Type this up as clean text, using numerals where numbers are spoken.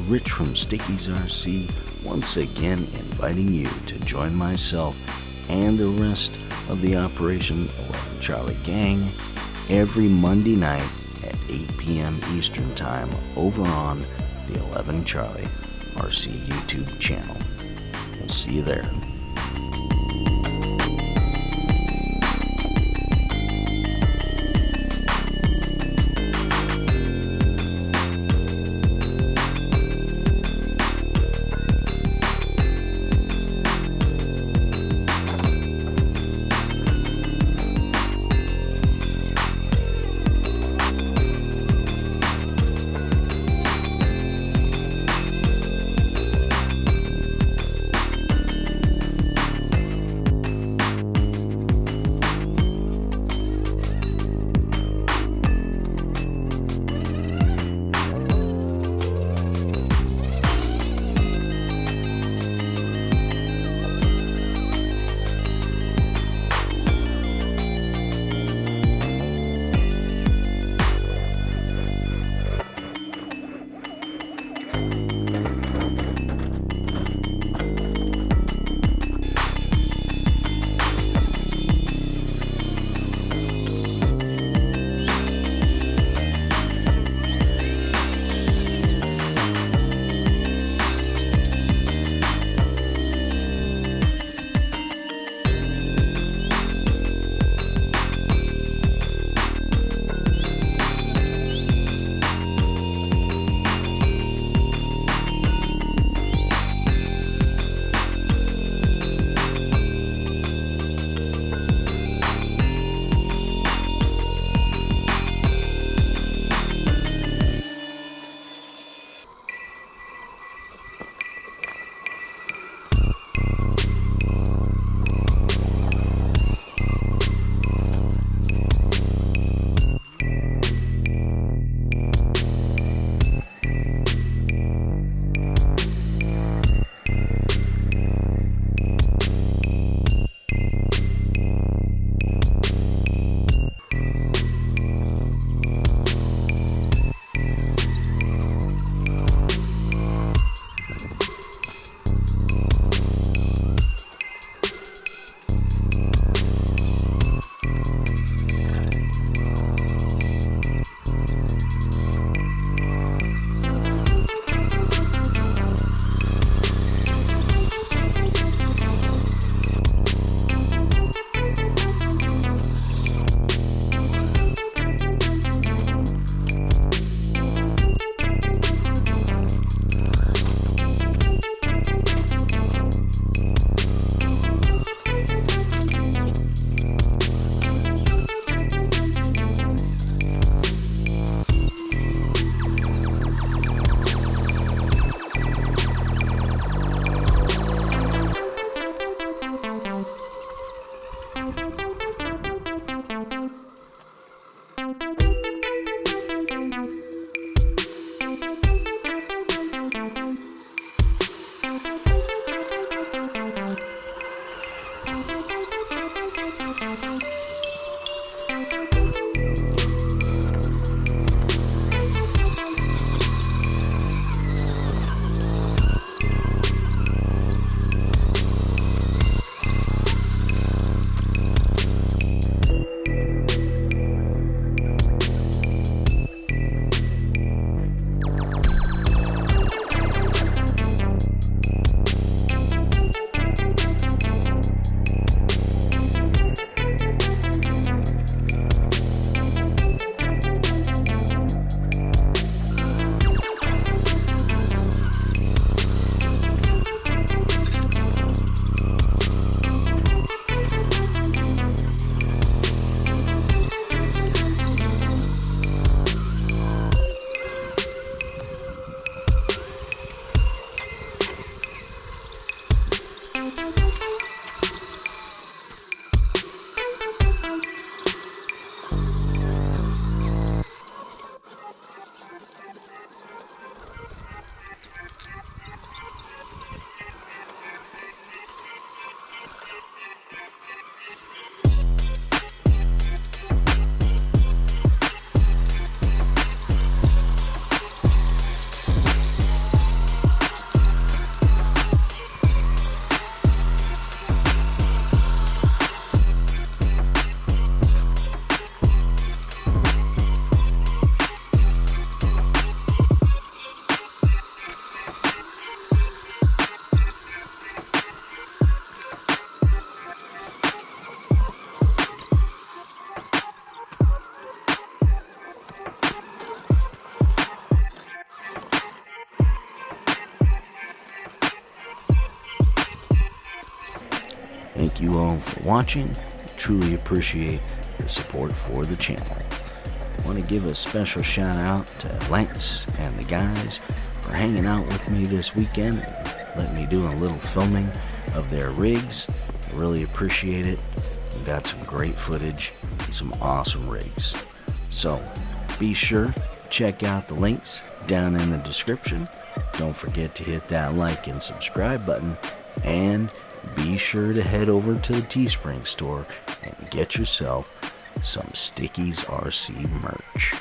Rich from Stickies RC, once again inviting you to join myself and the rest of the Operation 11 Charlie gang every Monday night at 8 p.m. Eastern Time over on the 11 Charlie RC YouTube channel. We'll see you there. thank you all for watching. Truly appreciate the support for the channel. I want to give a special shout out to Lance and the guys for hanging out with me this weekend and letting me do a little filming of their rigs. I really appreciate it. We got some great footage and some awesome rigs. So be sure to check out the links down in the description. Don't forget to hit that like and subscribe button, and be sure to head over to the Teespring store and get yourself some Stickies RC merch.